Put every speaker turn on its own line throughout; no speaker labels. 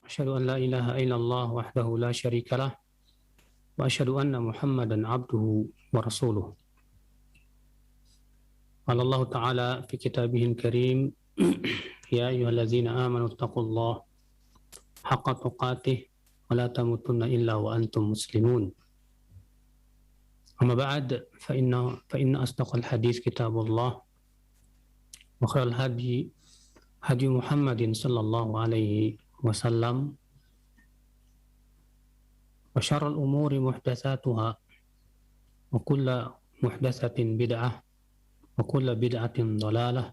أشهد أن لا إله إلا الله وحده لا شريك له وأشهد أن محمدا عبده ورسوله. قال الله تعالى في كتابه الكريم يا أيها الذين آمنوا اتقوا الله حق تقاته ولا تموتن إلا وأنتم مسلمون. أما بعد فإن أصدق الحديث كتاب الله وخير الهدي هدي محمد صلى الله عليه وسلم وشر الأمور محدثاتها وكل محدثة بدعة وكل بدعة ضلالة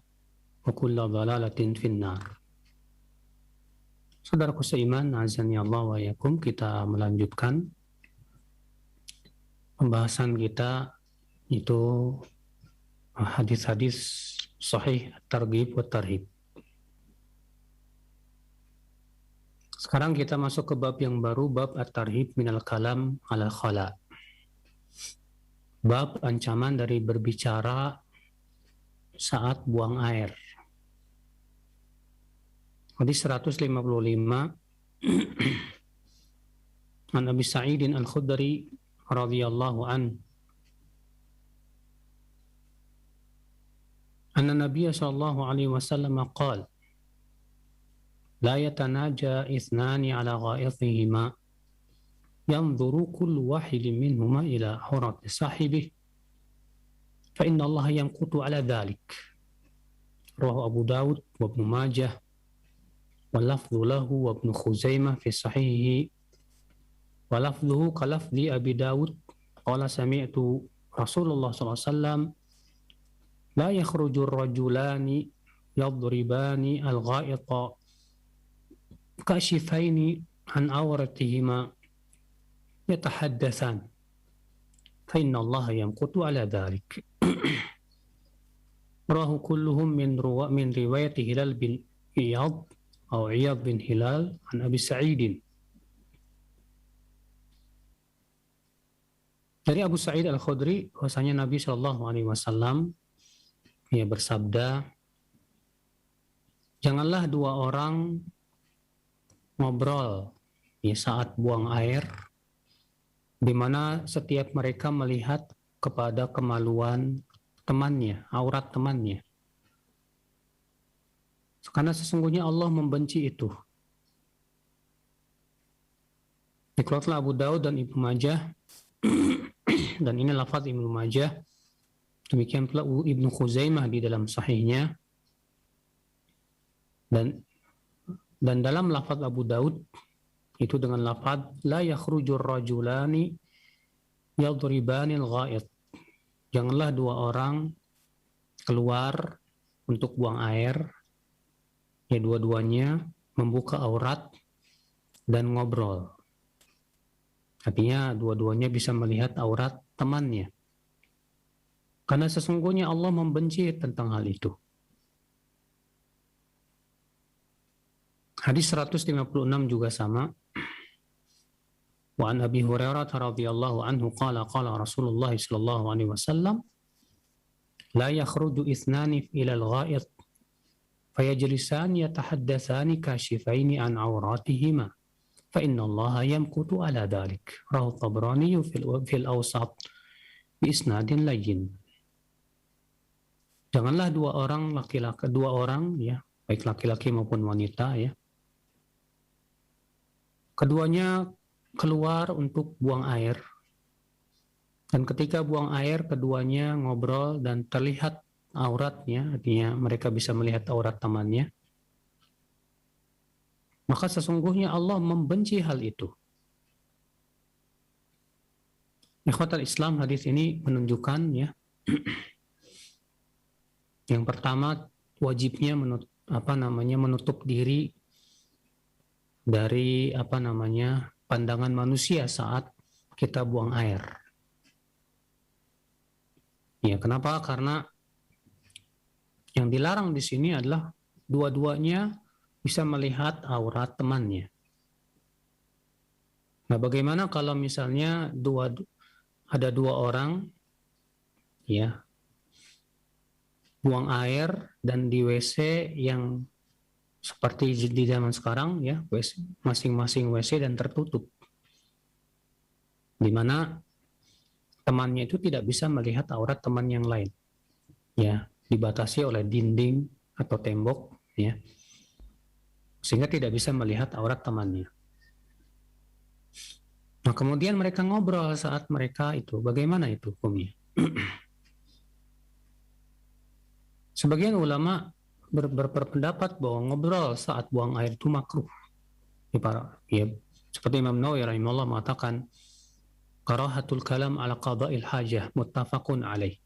وكل ضلالة في النار. Saudaraku seiman, azani Allah wa yakum, kita melanjutkan pembahasan kita itu hadis-hadis sahih at-targhib wa tarhib. Sekarang kita masuk ke bab yang baru, bab at-tarhib minal kalam ala khala. Bab ancaman dari berbicara saat buang air. Hadis 155 An Abi Sa'idin Al-Khudri radhiyallahu an anna Nabiya sallallahu alaihi wasallam qala la yatanaja ithnani ala gha'ithihima yanzuru kullu wahidin minhuma ila hurati sahibihi fa inna Allah yanqutu ala dhalik. Rawahu Abu Dawud wa Ibnu Majah wa lafdhu lahu wa Ibnu Khuzaimah fi sahihihi wa lafdhuhu ka lafdhi Abi Dawud qala sami'tu Rasulullah sallallahu alaihi wasallam la yakhruju ar-rajulani yadribani al-gha'ita kashifaini an awratihima yatahaddathan fa inna Allah yamqutu ala dhalik. Rawahu kulluhum min riwayat Hilal bin Iyad atau Iyad bin Hilal an Abi Sa'idin. Dari Abu Sa'id Al-Khudri bahwasanya Nabi Shallallahu alaihi wasallam ia bersabda, janganlah dua orang ngobrol saat buang air di mana setiap mereka melihat kepada kemaluan temannya, aurat temannya. Karena sesungguhnya Allah membenci itu. Dikeluarkan Abu Daud dan Ibnu Majah dan ini lafaz Ibnu Majah. Demikian pula Ibnu Khuzaimah di dalam sahihnya. Dan dalam lafaz Abu Daud itu dengan lafaz la yakhrujur rajulani yadribani al-gha'it. Janganlah dua orang keluar untuk buang air, ya dua-duanya membuka aurat dan ngobrol. Artinya dua-duanya bisa melihat aurat temannya. Karena sesungguhnya Allah membenci tentang hal itu. Hadis 156 juga sama. Wa an Abi Hurairah radhiyallahu anhu qala Rasulullah sallallahu alaihi wasallam la yakhruju ithnani ila al-gha'it fayajlisan yatahaddatsani kashifaini an awratihima fa inna Allah yamqutu ala dhalik. Rawahu Tabrani fil Awsat bi isnadin layyin. Janganlah dua orang ya, baik laki-laki maupun wanita ya, keduanya keluar untuk buang air, dan ketika buang air keduanya ngobrol dan terlihat auratnya, artinya mereka bisa melihat aurat temannya, maka sesungguhnya Allah membenci hal itu. Ikhwatal Islam, hadis ini menunjukkan ya, yang pertama wajibnya menutup diri dari pandangan manusia saat kita buang air. Ya, kenapa? Karena yang dilarang di sini adalah dua-duanya bisa melihat aurat temannya. Nah, bagaimana kalau misalnya ada dua orang ya, buang air dan di WC yang seperti di zaman sekarang ya, masing-masing WC dan tertutup, di mana temannya itu tidak bisa melihat aurat teman yang lain, ya, dibatasi oleh dinding atau tembok, ya, sehingga tidak bisa melihat aurat temannya. Nah, kemudian mereka ngobrol saat mereka itu, bagaimana itu hukumnya? Sebagian ulama berpendapat bahwa ngobrol saat buang air itu makruh. Ya, seperti Imam Nawawi rahimahullah mengatakan, karahatul kalam ala qada'il hajah muttafaqun alaih.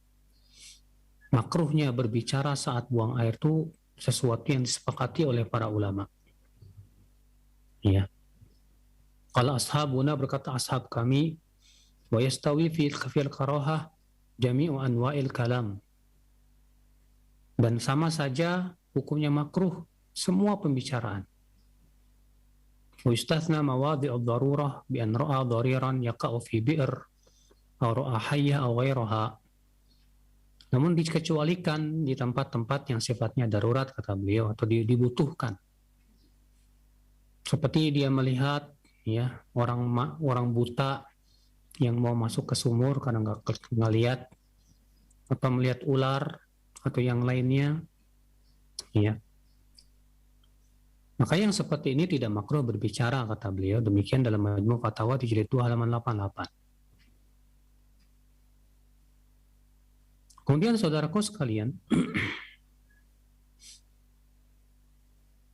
Makruhnya berbicara saat buang air itu sesuatu yang disepakati oleh para ulama. Ya. Kalau ashabuna, berkata ashab kami, wa yastawi fil karahah jami'u anwa'il kalam. Dan sama saja hukumnya makruh semua pembicaraan. Wa yustathna mawadhi'ud darurah bi an ra'a dariran yaqa'u fi bi'r aw ra'a hayya aw ghairaha. Namun dikecualikan di tempat-tempat yang sifatnya darurat, kata beliau, atau dibutuhkan. Seperti dia melihat ya orang buta yang mau masuk ke sumur karena nggak lihat, atau melihat ular atau yang lainnya, ya. Maka yang seperti ini tidak makruh berbicara, kata beliau. Demikian dalam Majmu' Fatawa di jilid 2 halaman 88. Kemudian saudaraku sekalian,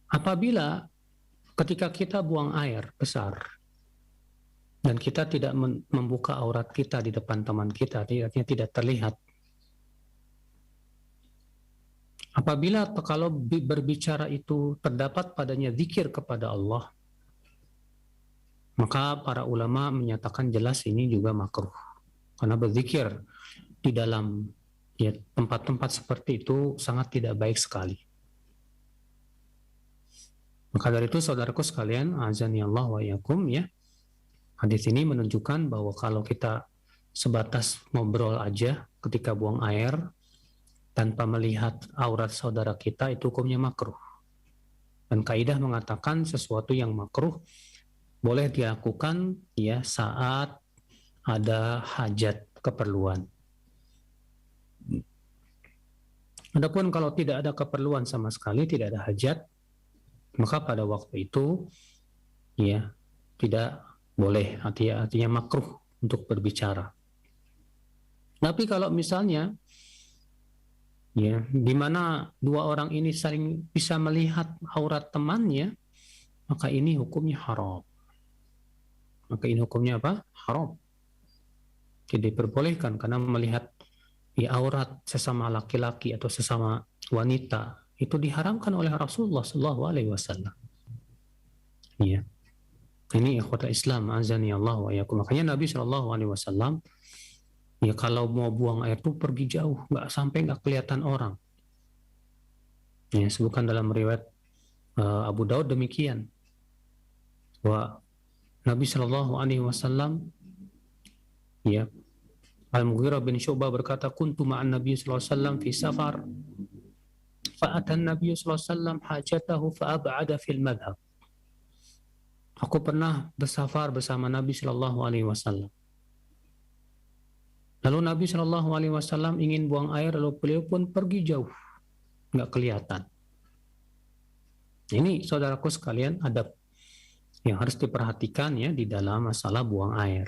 apabila ketika kita buang air besar dan kita tidak membuka aurat kita di depan teman kita, artinya tidak terlihat. Apabila kalau berbicara itu terdapat padanya zikir kepada Allah, maka para ulama menyatakan jelas ini juga makruh. Karena berzikir di dalam ya, tempat-tempat seperti itu sangat tidak baik sekali. Maka dari itu saudaraku sekalian, azani Allah wa iyyakum, ya. Hadis ini menunjukkan bahwa kalau kita sebatas ngobrol aja ketika buang air tanpa melihat aurat saudara kita, itu hukumnya makruh. Dan kaidah mengatakan sesuatu yang makruh boleh dilakukan ya saat ada hajat, keperluan. Adapun kalau tidak ada keperluan sama sekali, tidak ada hajat, maka pada waktu itu ya tidak boleh, artinya makruh untuk berbicara. Tapi kalau misalnya ya, di mana dua orang ini saling bisa melihat aurat temannya, maka ini hukumnya haram. Maka ini hukumnya apa? Haram. Tidak diperbolehkan, karena melihat ya, aurat sesama laki-laki atau sesama wanita itu diharamkan oleh Rasulullah SAW. Ya. Ini ikhwatul Islam, azani Allah wa iyyakum. Makanya Nabi SAW ya kalau mau buang air tuh pergi jauh, nggak kelihatan orang. Ya, sebutkan dalam riwayat Abu Daud demikian. Bahwa Nabi SAW ya, Al-Mughirah bin Syu'bah berkata, kuntu ma'an Nabi SAW fi safar fa'atan Nabi SAW hajatahu fa'ab'ada fil madhab. Aku pernah bersafar bersama Nabi SAW. Lalu Nabi SAW ingin buang air, lalu beliau pun pergi jauh, nggak kelihatan. Ini saudaraku sekalian adab yang harus diperhatikan ya di dalam masalah buang air.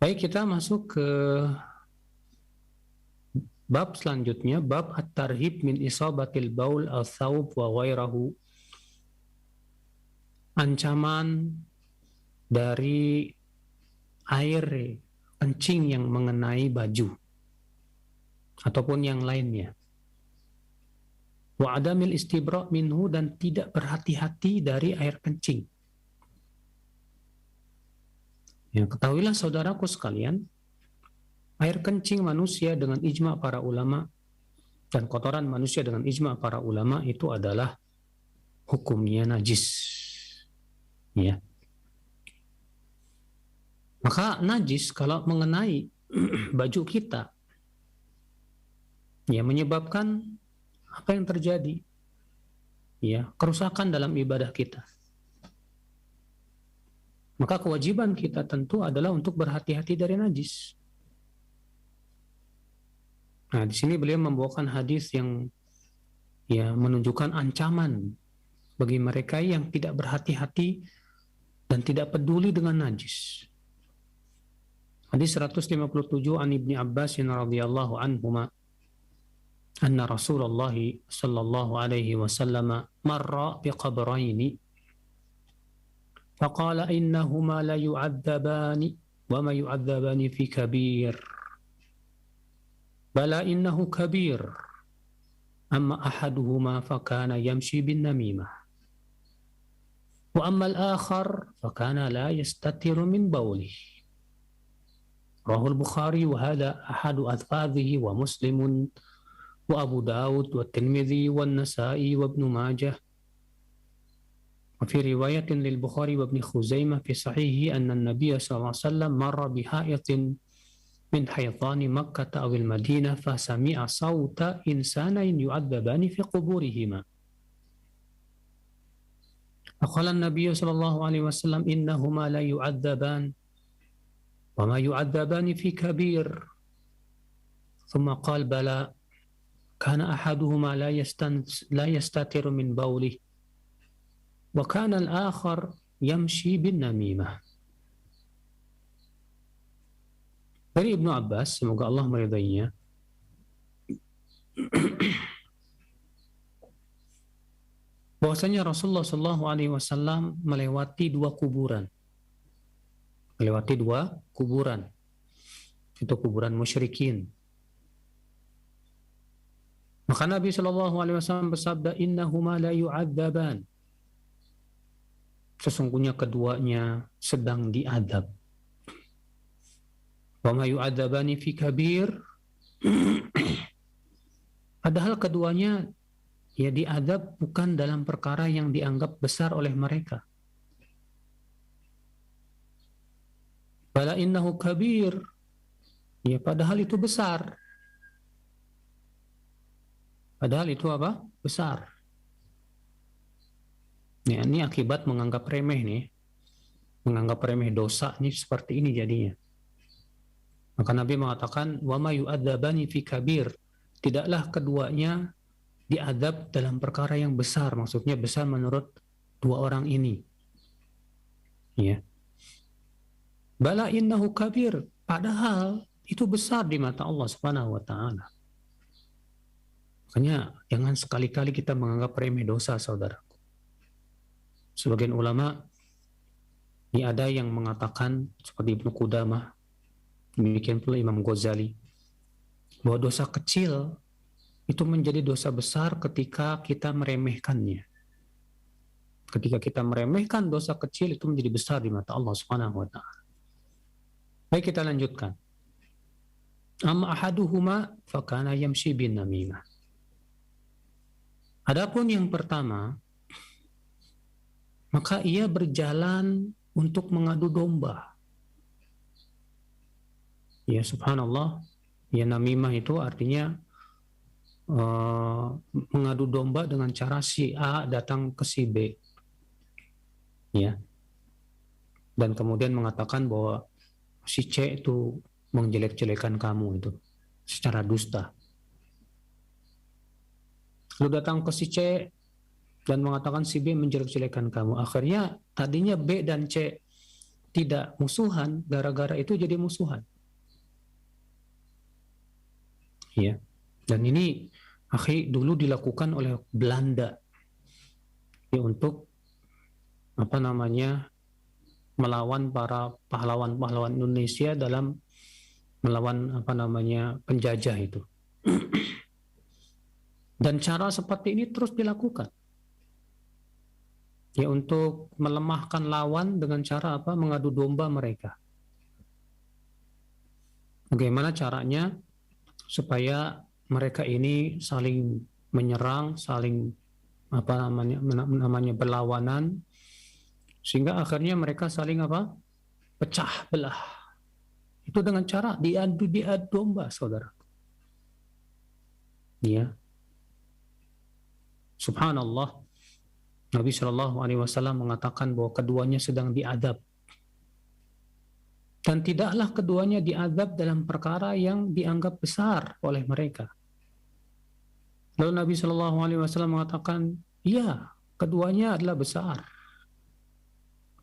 Baik, kita masuk ke bab selanjutnya, bab at-tarhib min isabatil baul al-thawb wa ghairahu. Ancaman dari air kencing yang mengenai baju ataupun yang lainnya. Wa adamil istibra' minhu, dan tidak berhati-hati dari air kencing. Ya, ketahuilah saudaraku sekalian, air kencing manusia dengan ijma' para ulama dan kotoran manusia dengan ijma' para ulama itu adalah hukumnya najis. Ya. Maka najis kalau mengenai baju kita, ya menyebabkan apa yang terjadi? ya, kerusakan dalam ibadah kita. Maka kewajiban kita tentu adalah untuk berhati-hati dari najis. Nah, di sini beliau membawakan hadis yang ya menunjukkan ancaman bagi mereka yang tidak berhati-hati dan tidak peduli dengan najis. Hadis 157 an Ibni Abbas radhiyallahu anhuma anna Rasulullah sallallahu alaihi wasallam marra biqabraini faqala innahuma la yu'adzabani wa ma yu'adzabani fi kabir bala innahu kabir amma ahaduhuma fakana yamshi bin namimah wa amma al-akhar fakana la yastatiru min bawlih. Rahul Bukhari wa hadha ahadu alfadhihi wa Muslimun wa Abu Dawud wa Tirmidzi wa Nasa'i wa Ibn Majah. Wa fi riwayatin lil Bukhari wa Ibn Khuzaimah fi sahihi anna an-nabiy sallallahu alaihi wasallam marra bi ha'itin min haytani Makkah aw al-Madinah fa sami'a sawta insanain yu'adzabani fi quburihima. Faqala an-nabiy sallallahu alaihi wasallam innahuma la yu'adzaban وما يعذبان في كبير ثم قال بلى كان أحدهما لا يستتر من بوله وكان الآخر يمشي بالنميمة. Dari Ibnu Abbas, semoga Allah meridainya, bahwasanya Rasulullah SAW melewati dua kuburan. Itu kuburan musyrikin. Maka Nabi SAW bersabda, innahuma la yu'adzaban, sesungguhnya keduanya sedang diadab. Wa ma yu'adzabani fi kabir, padahal keduanya ya diadab bukan dalam perkara yang dianggap besar oleh mereka. Bala innahu kabir, ya padahal itu besar. Padahal itu apa? Besar. Ya, ini akibat menganggap remeh nih. Menganggap remeh dosa ini seperti ini jadinya. Maka Nabi mengatakan, wa ma yu'adzabani fi kabir, tidaklah keduanya diadab dalam perkara yang besar, maksudnya besar menurut dua orang ini. Ya. Bala innahu kabir, padahal itu besar di mata Allah Subhanahu wa taala. Makanya jangan sekali-kali kita menganggap remeh dosa, saudaraku. Sebagian ulama ini ada yang mengatakan seperti Ibnu Qudamah, demikian pula Imam Ghazali, bahwa dosa kecil itu menjadi dosa besar ketika kita meremehkannya. Ketika kita meremehkan dosa kecil, itu menjadi besar di mata Allah Subhanahu wa taala. Baik, kita lanjutkan. Amma ahaduhuma fakana yamshi bin namimah. Adapun yang pertama, maka ia berjalan untuk mengadu domba. Ya subhanallah, ya namimah itu artinya mengadu domba dengan cara si A datang ke si B. Ya. Dan kemudian mengatakan bahwa si C itu menjelek-jelekan kamu itu secara dusta. Lu datang ke si C dan mengatakan si B menjelek-jelekan kamu. Akhirnya tadinya B dan C tidak musuhan, gara-gara itu jadi musuhan. Ya. Dan ini dulu dilakukan oleh Belanda ya, untuk melawan para pahlawan-pahlawan Indonesia dalam melawan penjajah itu. Dan cara seperti ini terus dilakukan. Ya, untuk melemahkan lawan dengan cara mengadu domba mereka. Bagaimana caranya supaya mereka ini saling menyerang, saling berlawanan, sehingga akhirnya mereka saling pecah belah. Itu dengan cara diadu domba, saudara. Ya. Subhanallah. Nabi Shallallahu Alaihi Wasallam mengatakan bahwa keduanya sedang diadab, dan tidaklah keduanya diadab dalam perkara yang dianggap besar oleh mereka. Lalu Nabi Shallallahu Alaihi Wasallam mengatakan, iya, keduanya adalah besar.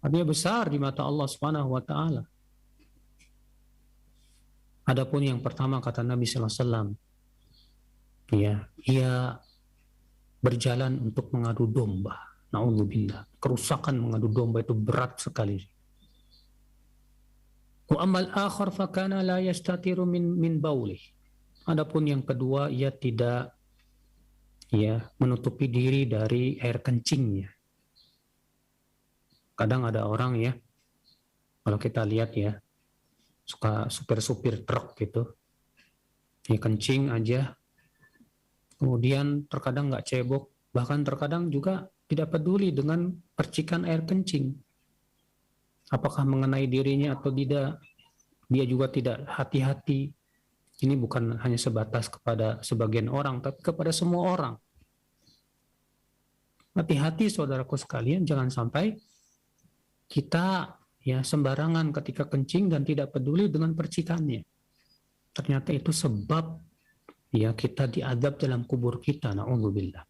Artinya besar di mata Allah Subhanahu Wa Taala. Adapun yang pertama, kata Nabi Sallallahu Alaihi Wasallam, ia berjalan untuk mengadu domba. Na'udzubillah. Kerusakan mengadu domba itu berat sekali. Wa amal akhar fakana la yastatiru min baulih. Adapun yang kedua, ia tidak menutupi diri dari air kencingnya. Kadang ada orang ya, kalau kita lihat ya, suka supir-supir truk gitu, ya kencing aja, kemudian terkadang nggak cebok, bahkan terkadang juga tidak peduli dengan percikan air kencing, apakah mengenai dirinya atau tidak. Dia juga tidak hati-hati. Ini bukan hanya sebatas kepada sebagian orang, tapi kepada semua orang. Hati-hati saudaraku sekalian, jangan sampai kita sembarangan ketika kencing dan tidak peduli dengan percikannya. Ternyata itu sebab kita diadab dalam kubur kita. Na'udzubillah.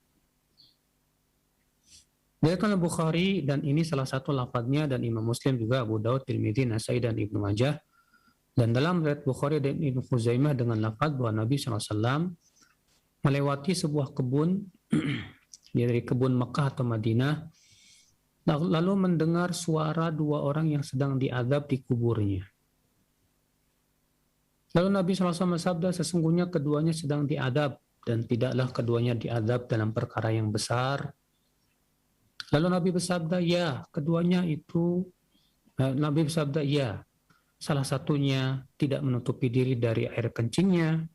Diriwayatkan Bukhari, dan ini salah satu lafadznya, dan Imam Muslim juga, Abu Daud, Tirmidzi, Nasai, dan Ibnu Majah. Dan dalam riwayat Bukhari dan Ibnu Khuzaimah dengan lafadz bahwa Nabi SAW melewati sebuah kebun dari kebun Mekah atau Madinah, lalu mendengar suara dua orang yang sedang diadab di kuburnya. Lalu Nabi SAW bersabda, sesungguhnya keduanya sedang diadab, dan tidaklah keduanya diadab dalam perkara yang besar. Lalu Nabi bersabda, ya, keduanya itu, Nabi bersabda, ya, salah satunya tidak menutupi diri dari air kencingnya,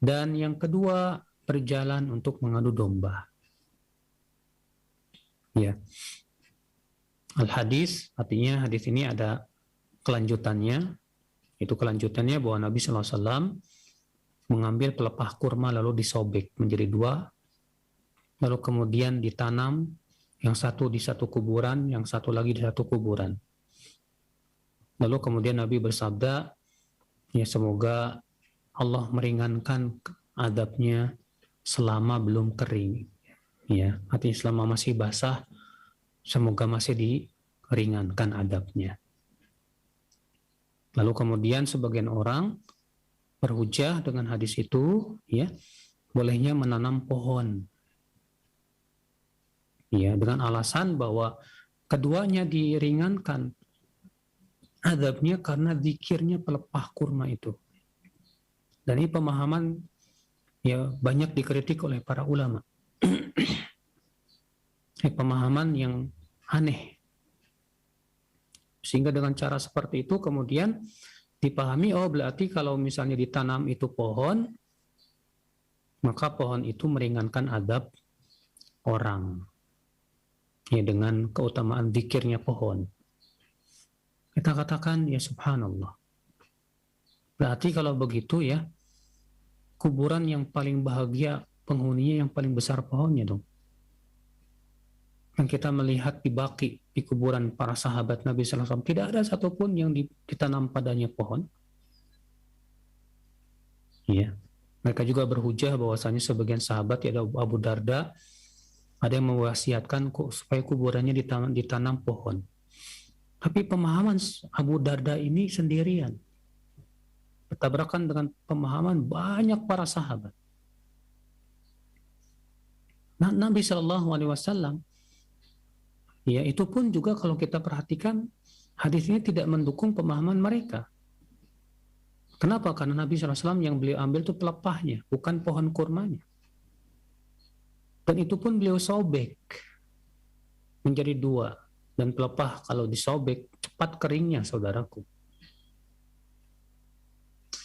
dan yang kedua berjalan untuk mengadu domba. Ya. Al-hadis, artinya hadis ini ada kelanjutannya. Itu kelanjutannya bahwa Nabi SAW mengambil pelepah kurma lalu disobek menjadi dua, lalu kemudian ditanam, yang satu di satu kuburan, yang satu lagi di satu kuburan. Lalu kemudian Nabi bersabda, ya semoga Allah meringankan adabnya selama belum kering. Ya, artinya selama masih basah, semoga masih diringankan adabnya. Lalu kemudian sebagian orang berhujah dengan hadis itu, ya, bolehnya menanam pohon. Ya, dengan alasan bahwa keduanya diringankan adabnya karena zikirnya pelepah kurma itu. Dan ini pemahaman banyak dikritik oleh para ulama. Pemahaman yang aneh. Sehingga dengan cara seperti itu kemudian dipahami, oh berarti kalau misalnya ditanam itu pohon, maka pohon itu meringankan adab orang. Ya, dengan keutamaan zikirnya pohon. Kita katakan, ya subhanallah. Berarti kalau begitu ya, kuburan yang paling bahagia penghuninya yang paling besar pohonnya dong. Yang kita melihat di Baqi, di kuburan para sahabat Nabi SAW, tidak ada satupun yang ditanam padanya pohon. Ya. Mereka juga berhujah bahwasanya sebagian sahabat, yaitu Abu Darda, ada yang mewasiatkan supaya kuburannya ditanam pohon. Tapi pemahaman Abu Darda ini sendirian, bertabrakan dengan pemahaman banyak para sahabat. Nah, Nabi SAW, ya itu pun juga kalau kita perhatikan, hadis ini tidak mendukung pemahaman mereka. Kenapa? Karena Nabi SAW yang beliau ambil itu pelepahnya, bukan pohon kurmanya. Dan itu pun beliau sobek menjadi dua. Dan pelepah kalau disobek cepat keringnya, saudaraku.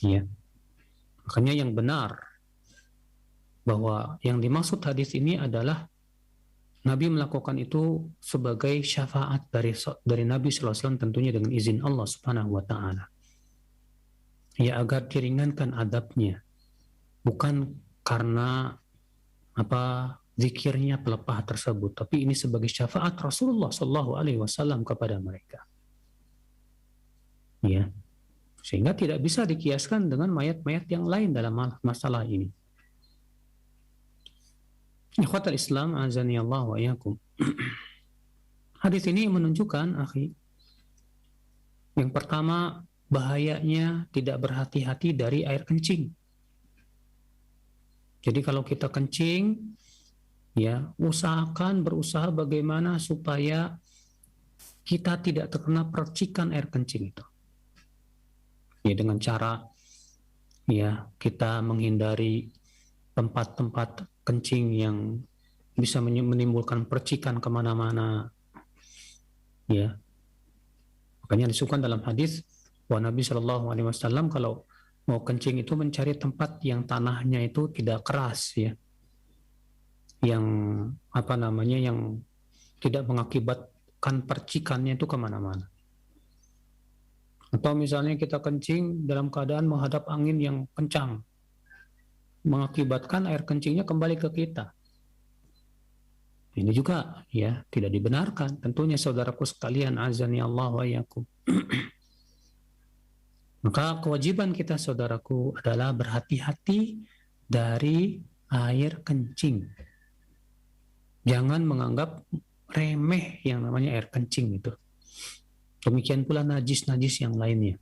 Ya. Makanya yang benar bahwa yang dimaksud hadis ini adalah Nabi melakukan itu sebagai syafaat dari Nabi SAW, tentunya dengan izin Allah Subhanahu wa taala. Ya, agar diringankan adabnya. Bukan karena zikirnya pelepah tersebut, tapi ini sebagai syafaat Rasulullah Shallallahu Alaihi Wasallam kepada mereka. Ya, sehingga tidak bisa dikiaskan dengan mayat-mayat yang lain dalam masalah ini. Ikhwatal Islam, azani Allah wa iyyakum. Hadis ini menunjukkan, akhi, yang pertama, bahayanya tidak berhati-hati dari air kencing. Jadi kalau kita kencing, ya, berusaha bagaimana supaya kita tidak terkena percikan air kencing itu. Ya, dengan cara, ya, kita menghindari tempat-tempat kencing yang bisa menimbulkan percikan kemana-mana. Ya, makanya disebutkan dalam hadis bahwa Nabi Shallallahu Alaihi Wasallam kalau mau kencing itu mencari tempat yang tanahnya itu tidak keras, ya, yang yang tidak mengakibatkan percikannya itu kemana-mana. Atau misalnya kita kencing dalam keadaan menghadap angin yang kencang, mengakibatkan air kencingnya kembali ke kita. Ini juga, ya, tidak dibenarkan. Tentunya saudaraku sekalian, azani Allah wa iyyakum. Maka kewajiban kita, saudaraku, adalah berhati-hati dari air kencing. Jangan menganggap remeh yang namanya air kencing itu. Demikian pula najis-najis yang lainnya.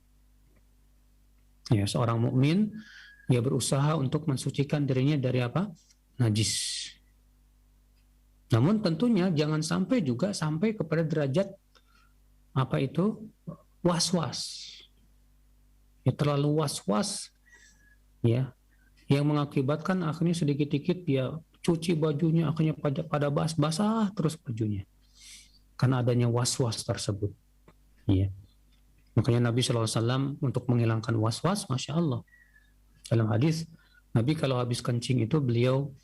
Ya, seorang mukmin, dia berusaha untuk mensucikan dirinya dari apa? Najis. Namun tentunya jangan sampai kepada derajat was-was. Ya, terlalu was-was, ya, yang mengakibatkan akhirnya sedikit-dikit dia cuci bajunya, akhirnya pada basah terus bajunya karena adanya was-was tersebut. Ya. Makanya Nabi SAW untuk menghilangkan was-was, Masya Allah, dalam hadis Nabi kalau habis kencing itu beliau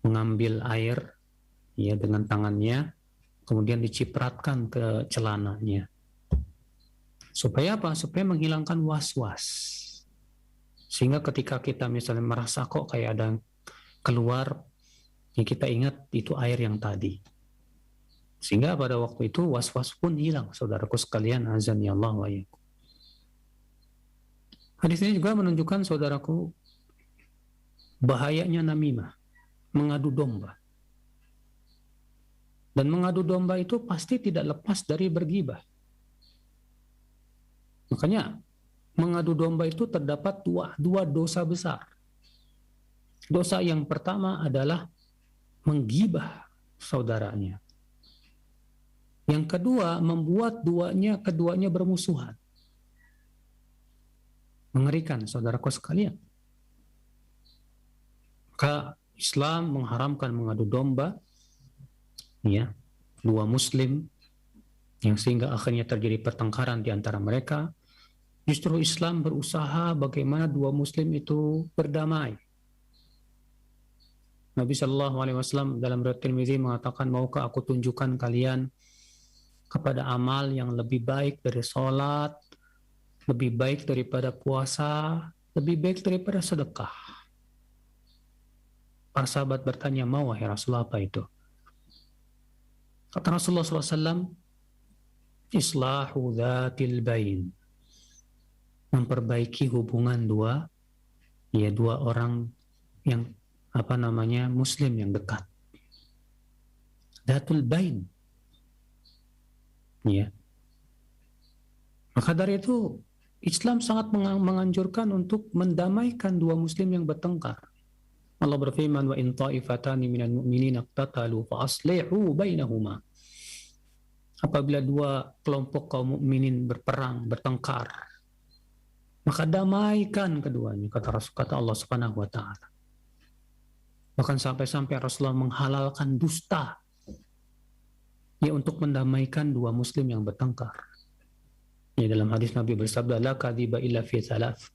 mengambil air, ya, dengan tangannya, kemudian dicipratkan ke celananya. Supaya apa? Supaya menghilangkan was-was. Sehingga ketika kita misalnya merasa kok kayak ada keluar, ya kita ingat itu air yang tadi. Sehingga pada waktu itu was-was pun hilang, saudaraku sekalian, azani Allah wa iyyakum. Hadis ini juga menunjukkan, saudaraku, bahayanya namimah, mengadu domba. Dan mengadu domba itu pasti tidak lepas dari bergibah. Makanya mengadu domba itu terdapat dua dosa besar. Dosa yang pertama adalah menggibah saudaranya. Yang kedua, membuat keduanya bermusuhan. Mengerikan, saudaraku sekalian. Maka Islam mengharamkan mengadu domba, ya, dua muslim, yang sehingga akhirnya terjadi pertengkaran di antara mereka. Justru Islam berusaha bagaimana dua muslim itu berdamai. Nabi Shallallahu Alaihi Wasallam dalam riwayat Tirmidzi mengatakan, maukah aku tunjukkan kalian kepada amal yang lebih baik dari sholat, lebih baik daripada puasa, lebih baik daripada sedekah? Para sahabat bertanya, mau wahai Rasulullah, apa itu? Kata Rasulullah SAW, islahu dzatil bain, memperbaiki hubungan dua orang yang muslim yang dekat. Dzatul bain, ya. Maka dari itu Islam sangat menganjurkan untuk mendamaikan dua muslim yang bertengkar. Allah berfirman, wa in ta'ifatani minal mu'minina iqtatalu fa aslihu bainahuma. Apabila dua kelompok kaum mukminin bertengkar, maka damaikan keduanya, kata Allah Subhanahu wa taala. Bahkan sampai-sampai Rasulullah menghalalkan dusta, ya, untuk mendamaikan dua muslim yang bertengkar. Ya, dalam hadis Nabi bersabda, la kadhiba illa fi thalath.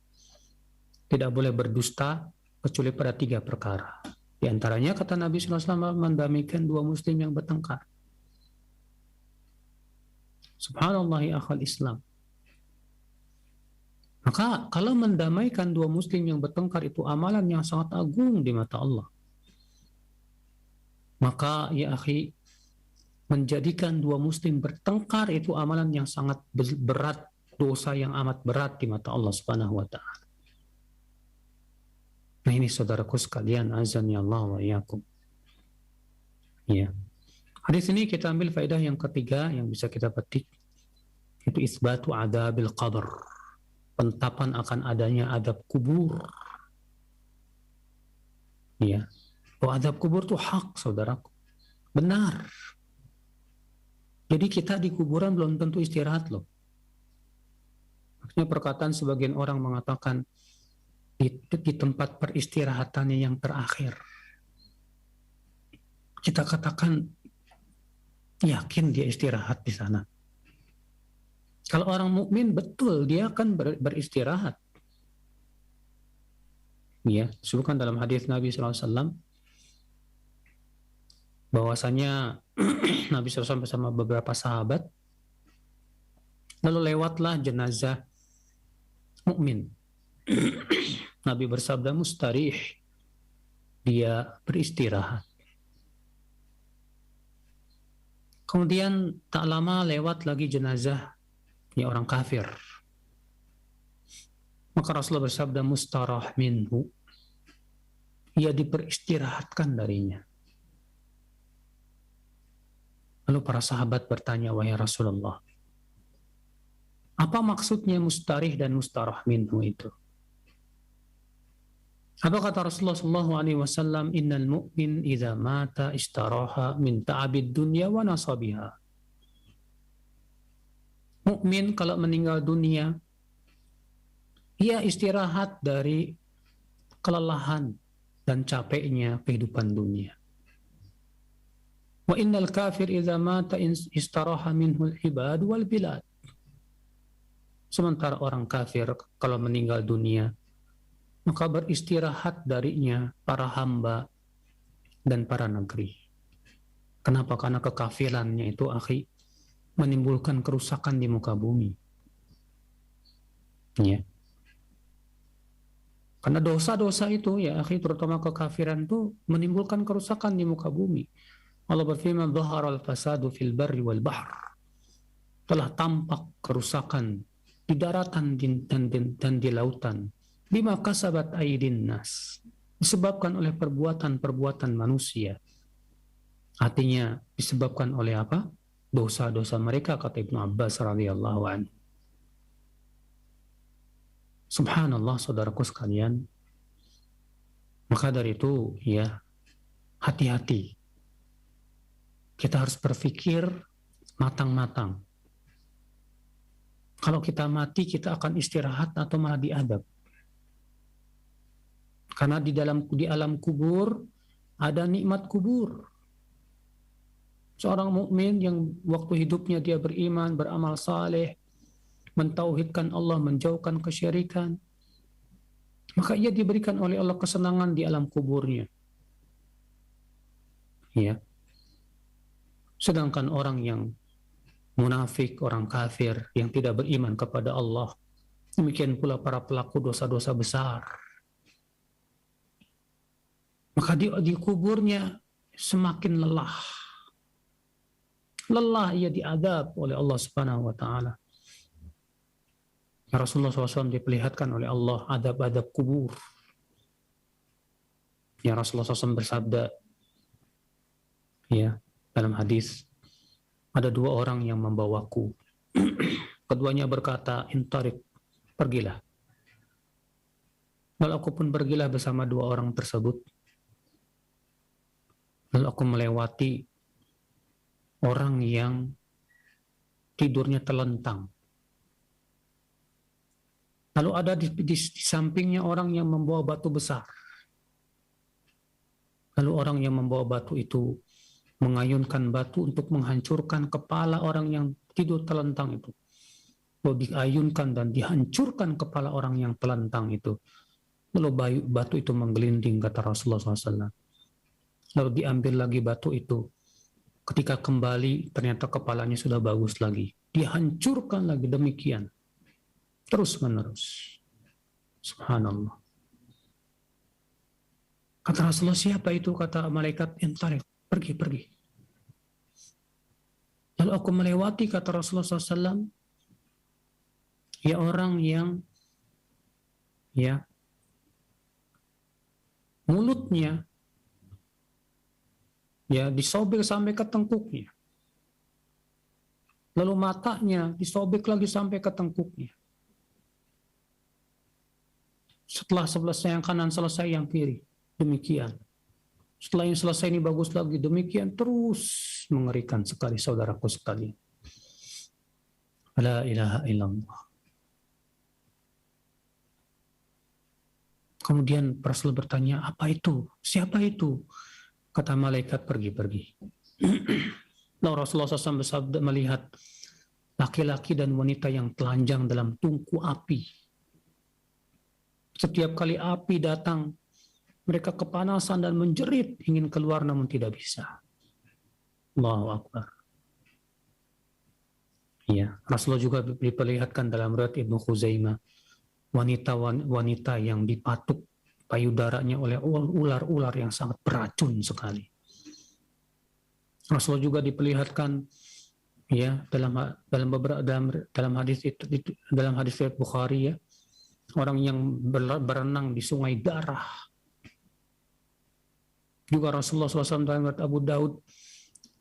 Tidak boleh berdusta kecuali pada 3 perkara. Di antaranya, kata Nabi SAW, mendamaikan dua muslim yang bertengkar. Subhanallah, ya akhal Islam. Maka kalau mendamaikan dua muslim yang bertengkar itu amalan yang sangat agung di mata Allah. Maka ya akhi, menjadikan dua muslim bertengkar itu amalan yang sangat berat, dosa yang amat berat di mata Allah Subhanahu wa taala. Nah ini saudaraku sekalian, azan ya Allah wa iyyakum. Ya. Hadis ini kita ambil faedah yang ketiga yang bisa kita petik, itu isbatu adabil qabr. Penetapan akan adanya adab kubur. Ya. Bahwa adab kubur itu hak, saudaraku. Benar. Jadi kita di kuburan belum tentu istirahat loh. Maksudnya perkataan sebagian orang mengatakan itu di tempat peristirahatannya yang terakhir. Kita katakan yakin dia istirahat di sana. Kalau orang mukmin betul dia akan beristirahat. Ya, disebutkan dalam hadis Nabi SAW bahwasanya Nabi SAW bersama beberapa sahabat lalu lewatlah jenazah mukmin. Nabi bersabda mustarih, dia beristirahat. Kemudian tak lama lewat lagi jenazah orang kafir. Maka Rasulullah bersabda mustarah minhu, ia diperistirahatkan darinya. Lalu para sahabat bertanya, wahai Rasulullah, apa maksudnya mustarih dan mustarah minhu itu? Apa kata Rasulullah SAW? Innal mu'min idza mata istaraha min ta'abid dunya wa nasabiha. Mukmin kalau meninggal dunia, ia istirahat dari kelelahan dan capeknya kehidupan dunia. Wa innal kafir idza mata istaraha minhu al-ibad wal bilad. Sementara orang kafir kalau meninggal dunia, maka beristirahat darinya para hamba dan para negeri. Kenapa? Karena kekafirannya itu akhi menimbulkan kerusakan di muka bumi. Ya. Karena dosa-dosa itu ya akhi, terutama kekafiran itu menimbulkan kerusakan di muka bumi. Allah berfirman, "Dhaharal fasadu fil barri wal bahr." Telah tampak kerusakan di daratan dan di lautan. Bima kasabat aydin nas. Disebabkan oleh perbuatan-perbuatan manusia. Artinya disebabkan oleh apa? Dosa-dosa mereka, kata Ibnu Abbas radhiyallahu anhu. Subhanallah, saudaraku sekalian. Maka dari itu ya, hati-hati. Kita harus berpikir matang-matang. Kalau kita mati, kita akan istirahat atau malah diadab. Karena di alam kubur ada nikmat kubur. Seorang mukmin yang waktu hidupnya dia beriman, beramal saleh, mentauhidkan Allah, menjauhkan kesyirikan, maka ia diberikan oleh Allah kesenangan di alam kuburnya. Ya. Sedangkan orang yang munafik, orang kafir yang tidak beriman kepada Allah, demikian pula para pelaku dosa-dosa besar, maka di kuburnya semakin lelah ia diadab oleh Allah Subhanahu wa taala. Rasulullah SAW diperlihatkan oleh Allah adab-adab kubur. Ya, Rasulullah SAW bersabda ya dalam hadis, ada dua orang yang membawaku. Keduanya berkata, intarik, pergilah. Lalu aku pun pergilah bersama dua orang tersebut. Lalu aku melewati orang yang tidurnya telentang. Lalu ada di sampingnya orang yang membawa batu besar. Lalu orang yang membawa batu itu mengayunkan batu untuk menghancurkan kepala orang yang tidur telentang itu. Lalu diayunkan dan dihancurkan kepala orang yang telentang itu. Lalu batu itu menggelinding, kata Rasulullah SAW. Lalu diambil lagi batu itu. Ketika kembali, ternyata kepalanya sudah bagus lagi. Dihancurkan lagi, demikian. Terus menerus. Subhanallah. Kata Rasulullah, siapa itu? Kata malaikat, intarik, pergi. Lalu aku melewati, kata Rasulullah SAW, ya orang yang ya mulutnya ya disobek sampai ke tengkuknya, lalu matanya disobek lagi sampai ke tengkuknya. Setelah selesai yang kanan, selesai yang kiri, demikian. Setelah yang selesai ini bagus lagi, demikian terus. Mengerikan sekali, saudaraku sekalian. La ilaha illallah. Kemudian Rasul bertanya, apa itu? Siapa itu? Kata malaikat, pergi. Lalu Rasulullah SAW bersabda, melihat laki-laki dan wanita yang telanjang dalam tungku api. Setiap kali api datang, mereka kepanasan dan menjerit, ingin keluar namun tidak bisa. Allahu Akbar. Ya, Rasulullah juga diperlihatkan dalam riwayat Ibnu Khuzaimah, wanita yang dipatuk payudaranya oleh ular-ular yang sangat beracun sekali. Rasulullah juga diperlihatkan ya dalam hadis riwayat Bukhari, ya, orang yang berenang di sungai darah. Juga Rasulullah SAW dalam riwayat Abu Daud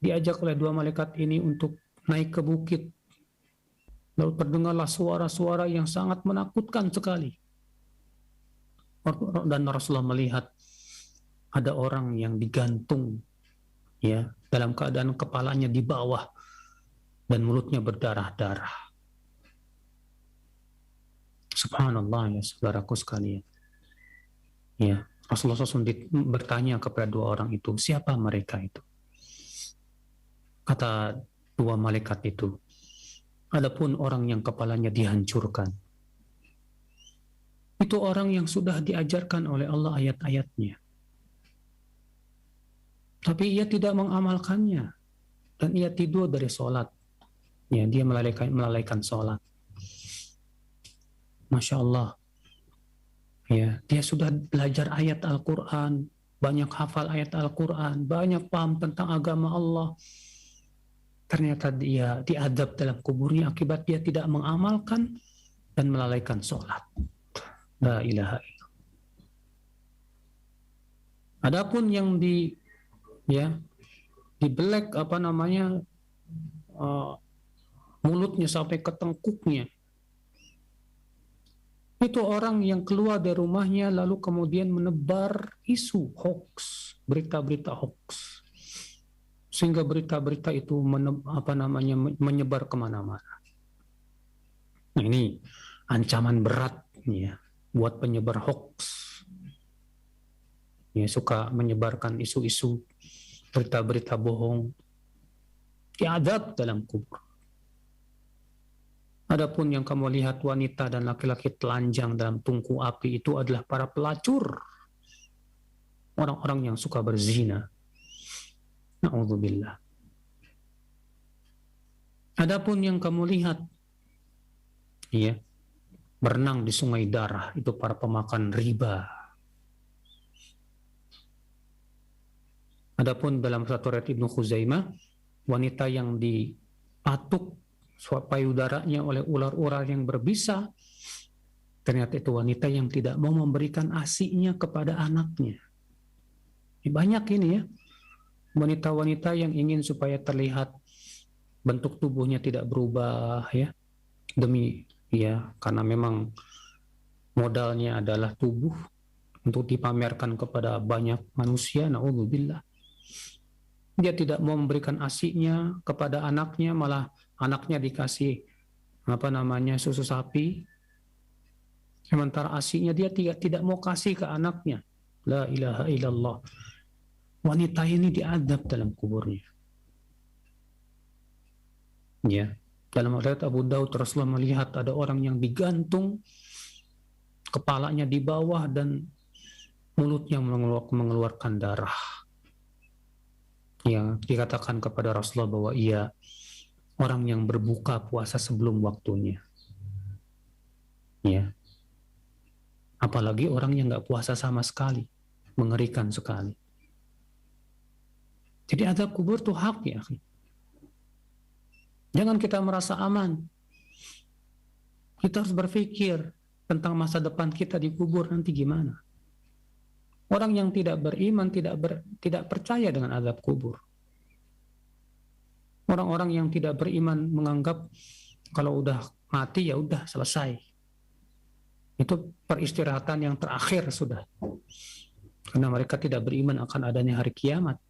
diajak oleh dua malaikat ini untuk naik ke bukit. Lalu terdengarlah suara-suara yang sangat menakutkan sekali. Dan Rasulullah melihat ada orang yang digantung, ya, dalam keadaan kepalanya di bawah dan mulutnya berdarah-darah. Subhanallah, ya saudaraku sekalian. Ya, Rasulullah SAW bertanya kepada dua orang itu, siapa mereka itu? Kata dua malaikat itu, adapun orang yang kepalanya dihancurkan, itu orang yang sudah diajarkan oleh Allah ayat-ayatnya, tapi ia tidak mengamalkannya, dan ia tidur dari sholat. Ya, dia melalaikan sholat. Masya Allah. Ya, dia sudah belajar ayat Al-Quran, banyak hafal ayat Al-Quran, banyak paham tentang agama Allah. Ternyata dia diadab dalam kuburnya akibat dia tidak mengamalkan dan melalaikan sholat. La ilaha illallah. Adapun yang dibelek mulutnya sampai ke tengkuknya, itu orang yang keluar dari rumahnya lalu kemudian menebar isu hoax, berita-berita hoax, sehingga berita-berita itu menyebar kemana-mana. Nah, ini ancaman berat, ya, buat penyebar hoax, ya, suka menyebarkan isu-isu, berita-berita bohong, diadab dalam kubur. Adapun yang kamu lihat wanita dan laki-laki telanjang dalam tungku api itu adalah para pelacur, orang-orang yang suka berzina. Na'udzubillah. Adapun yang kamu lihat, ya, berenang di sungai darah, itu para pemakan riba. Adapun dalam satu riwayat Ibnu Khuzaimah, wanita yang dipatuk payudaranya oleh ular-ular yang berbisa, ternyata itu wanita yang tidak mau memberikan ASI-nya kepada anaknya. Banyak ini, ya, wanita-wanita yang ingin supaya terlihat bentuk tubuhnya tidak berubah, ya, demi, ya, karena memang modalnya adalah tubuh untuk dipamerkan kepada banyak manusia. Na'udzubillah. Dia tidak mau memberikan ASI-nya kepada anaknya, malah anaknya dikasih susu sapi, sementara ASI-nya dia tidak mau kasih ke anaknya. La ilaha illallah. Wanita ini diadab dalam kuburnya. Ya, dalam riwayat Abu Daud, Rasulullah melihat ada orang yang digantung, kepalanya di bawah dan mulutnya mengeluarkan darah. Yang dikatakan kepada Rasulullah bahwa ia orang yang berbuka puasa sebelum waktunya. Ya. Apalagi orang yang nggak puasa sama sekali. Mengerikan sekali. Jadi azab kubur itu hak ya. Jangan kita merasa aman. Kita harus berpikir tentang masa depan kita di kubur nanti gimana. Orang yang tidak beriman tidak percaya dengan azab kubur. Orang-orang yang tidak beriman menganggap kalau udah mati ya udah selesai. Itu peristirahatan yang terakhir sudah. Karena mereka tidak beriman akan adanya hari kiamat.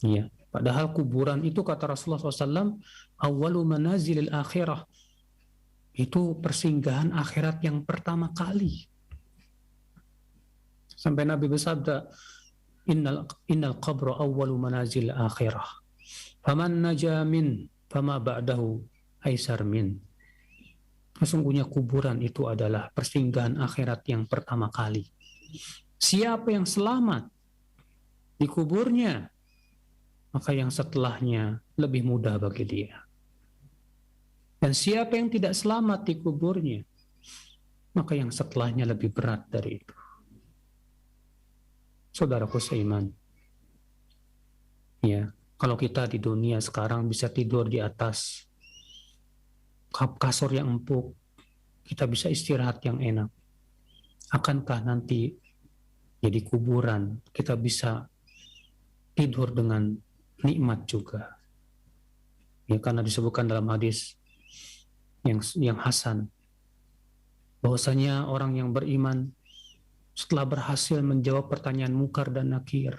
Ya, padahal kuburan itu kata Rasulullah SAW, awwalu manazilil akhirah. Itu persinggahan akhirat yang pertama kali. Sampai Nabi bersabda, innal qabra awwalu manazil akhirah. Faman naja min fama ba'dahu aisar min. Sesungguhnya kuburan itu adalah persinggahan akhirat yang pertama kali. Siapa yang selamat di kuburnya, maka yang setelahnya lebih mudah bagi dia. Dan siapa yang tidak selamat di kuburnya, maka yang setelahnya lebih berat dari itu. Saudaraku seiman, ya, kalau kita di dunia sekarang bisa tidur di atas kasur yang empuk, kita bisa istirahat yang enak. Akankah nanti jadi kuburan kita bisa tidur dengan nikmat juga? Ya, karena disebutkan dalam hadis yang hasan, bahwasanya orang yang beriman setelah berhasil menjawab pertanyaan mungkar dan nakir,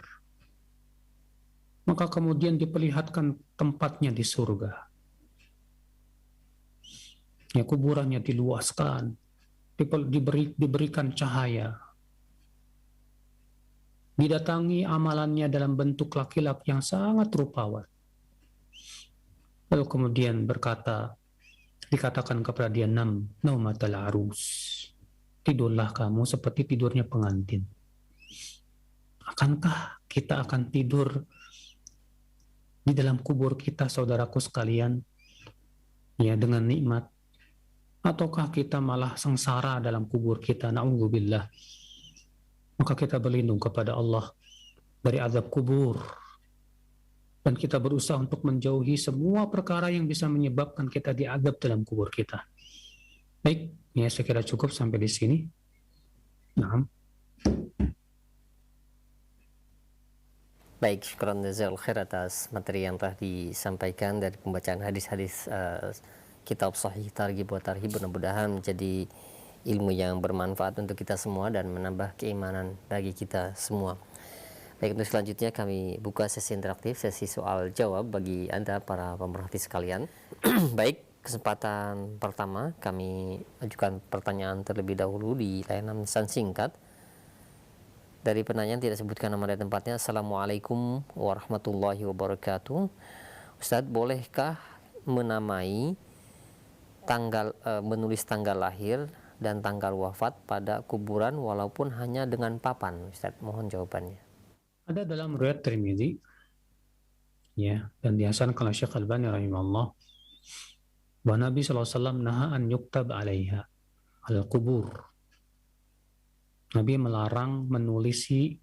maka kemudian diperlihatkan tempatnya di surga. Ya, kuburannya diluaskan, diberikan cahaya, didatangi amalannya dalam bentuk laki-laki yang sangat rupawan. Lalu kemudian dikatakan kepada dia, naumatal arus, tidurlah kamu seperti tidurnya pengantin. Akankah kita akan tidur di dalam kubur kita, saudaraku sekalian, ya, dengan nikmat? Ataukah kita malah sengsara dalam kubur kita? Na'udzubillah. Maka kita berlindung kepada Allah dari azab kubur, dan kita berusaha untuk menjauhi semua perkara yang bisa menyebabkan kita diazab dalam kubur kita. Baik, ya, saya kira cukup sampai di sini. Nah.
Baik, syukran jazakallahu khair atas materi yang telah disampaikan dari pembacaan hadis-hadis kitab Sahih Targhib wa Tarhib. Mudah-mudahan menjadi ilmu yang bermanfaat untuk kita semua dan menambah keimanan bagi kita semua. Baik, untuk selanjutnya kami buka sesi interaktif, sesi soal jawab bagi Anda para pemerhati sekalian. Baik, kesempatan pertama kami ajukan pertanyaan terlebih dahulu di layanan pesan singkat. Dari penanya tidak sebutkan nama dan tempatnya. Assalamualaikum warahmatullahi wabarakatuh. Ustadz, bolehkah menulis tanggal lahir dan tanggal wafat pada kuburan walaupun hanya dengan papan? Ustadz, mohon jawabannya.
Ada dalam riwayat Tirmidzi, ya, dan dihasankan oleh Syekh Albani rahimahullah, bahwa Nabi SAW naha an yuktab alaiha al-kubur. Nabi melarang menulisi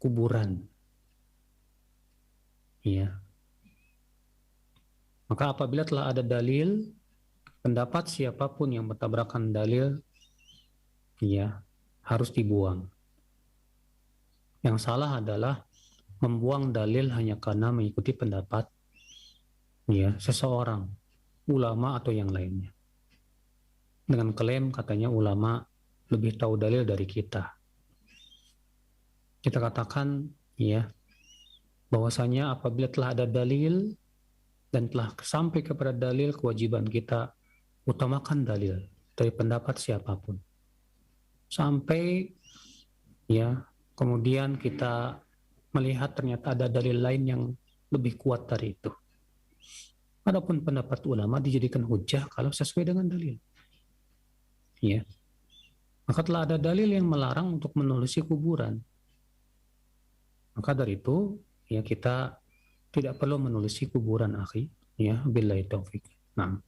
kuburan. Ya. Maka apabila telah ada dalil, pendapat siapapun yang bertabrakan dalil, ya, harus dibuang. Yang salah adalah membuang dalil hanya karena mengikuti pendapat, ya, seseorang, ulama atau yang lainnya, dengan klaim katanya ulama lebih tahu dalil dari kita. Kita katakan, ya, bahwasanya apabila telah ada dalil dan telah sampai kepada dalil, kewajiban kita utamakan dalil dari pendapat siapapun. Sampai, ya, kemudian kita melihat ternyata ada dalil lain yang lebih kuat dari itu. Adapun pendapat ulama dijadikan hujjah kalau sesuai dengan dalil. Ya. Maka telah ada dalil yang melarang untuk menulisi kuburan. Maka dari itu, ya, kita tidak perlu menulisi kuburan, akhi. Ya, billahi taufik. Nah,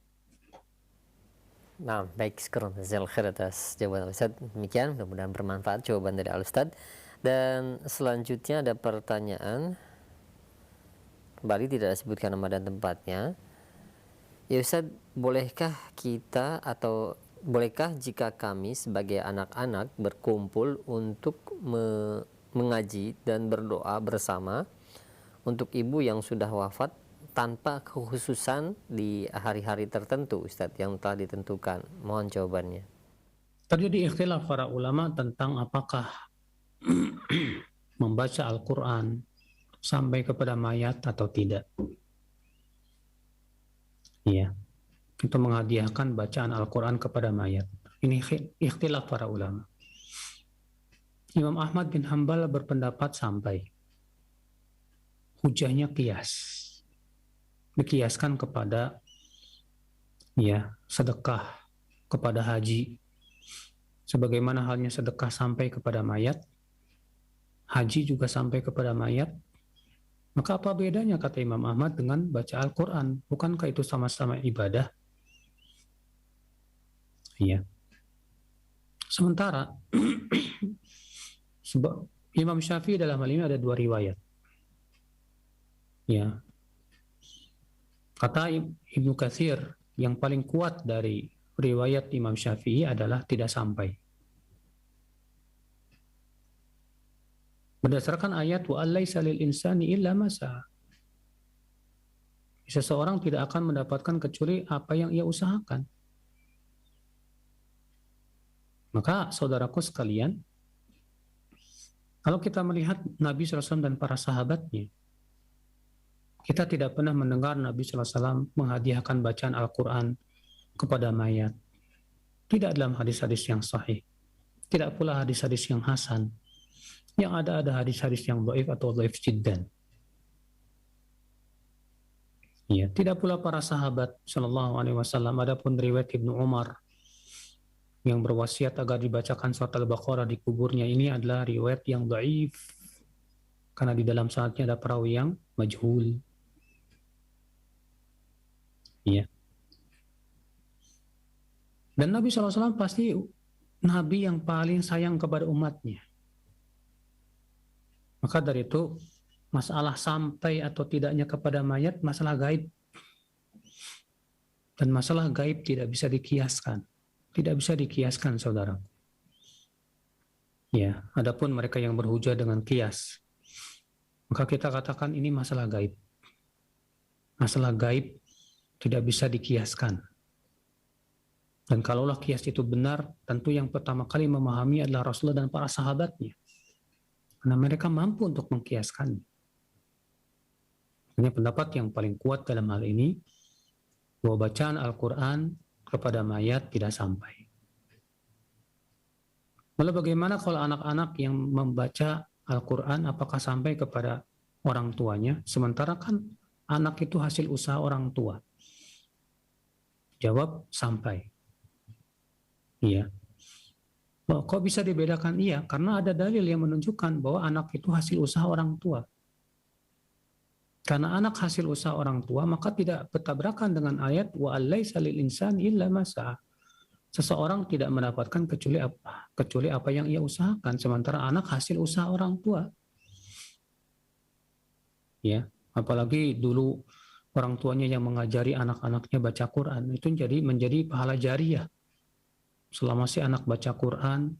baik, syukran jazakallahu khair atas jawaban Ustaz. Demikian, mudah-mudahan bermanfaat jawaban dari Al Ustaz. Dan selanjutnya ada pertanyaan, kembali tidak disebutkan nama dan tempatnya. Ya Ustaz, bolehkah jika kami sebagai anak-anak berkumpul untuk mengaji dan berdoa bersama untuk ibu yang sudah wafat tanpa kekhususan di hari-hari tertentu Ustaz yang telah ditentukan? Mohon jawabannya.
Terjadi ikhtilaf para ulama tentang apakah membaca Al-Quran sampai kepada mayat atau tidak. Iya, itu menghadiahkan bacaan Al-Quran kepada mayat. Ini ikhtilaf para ulama. Imam Ahmad bin Hanbal berpendapat sampai. Hujahnya qiyas. Dikiaskan kepada sedekah, kepada haji. Sebagaimana halnya sedekah sampai kepada mayat, haji juga sampai kepada mayat. Maka apa bedanya, kata Imam Ahmad, dengan baca Al-Quran? Bukankah itu sama-sama ibadah? Iya. Sementara Imam Syafi'i dalam hal ini ada dua riwayat. Ya. Kata Ibnu Katsir, yang paling kuat dari riwayat Imam Syafi'i adalah tidak sampai. Berdasarkan ayat wa allaisa lil insani illa ma sa'a. Seseorang tidak akan mendapatkan kecuali apa yang ia usahakan. Maka saudaraku sekalian, kalau kita melihat Nabi SAW dan para sahabatnya, kita tidak pernah mendengar Nabi SAW menghadiahkan bacaan Al-Quran kepada mayat. Tidak dalam hadis-hadis yang sahih. Tidak pula hadis-hadis yang hasan. Yang ada hadis-hadis yang dhaif atau dhaif jiddan. Ya, tidak pula para sahabat sallallahu alaihi wasallam. Adapun riwayat Ibnu Umar yang berwasiat agar dibacakan surat Al-Baqarah di kuburnya, ini adalah riwayat yang dhaif karena di dalam sanadnya ada perawi yang majhul. Ya. Dan Nabi SAW pasti Nabi yang paling sayang kepada umatnya. Maka dari itu, masalah sampai atau tidaknya kepada mayat, masalah gaib. Dan masalah gaib tidak bisa dikiaskan. Tidak bisa dikiaskan, saudara. Ya, adapun mereka yang berhujah dengan kias, maka kita katakan ini masalah gaib. Masalah gaib tidak bisa dikiaskan. Dan kalaulah kias itu benar, tentu yang pertama kali memahami adalah Rasulullah dan para sahabatnya. Karena mereka mampu untuk mengkiaskannya. Ini pendapat yang paling kuat dalam hal ini, bahwa bacaan Al-Quran kepada mayat tidak sampai. Lalu bagaimana kalau anak-anak yang membaca Al-Quran apakah sampai kepada orang tuanya? Sementara kan anak itu hasil usaha orang tua. Jawab, sampai. Iya. Loh, kok bisa dibedakan? Iya, karena ada dalil yang menunjukkan bahwa anak itu hasil usaha orang tua. Karena anak hasil usaha orang tua, maka tidak bertabrakan dengan ayat wa allaisa lil insani illa ma sa'a. Seseorang tidak mendapatkan kecuali apa yang ia usahakan, sementara anak hasil usaha orang tua. Ya, apalagi dulu orang tuanya yang mengajari anak-anaknya baca Quran, itu menjadi pahala jariyah. Selama si anak baca Quran,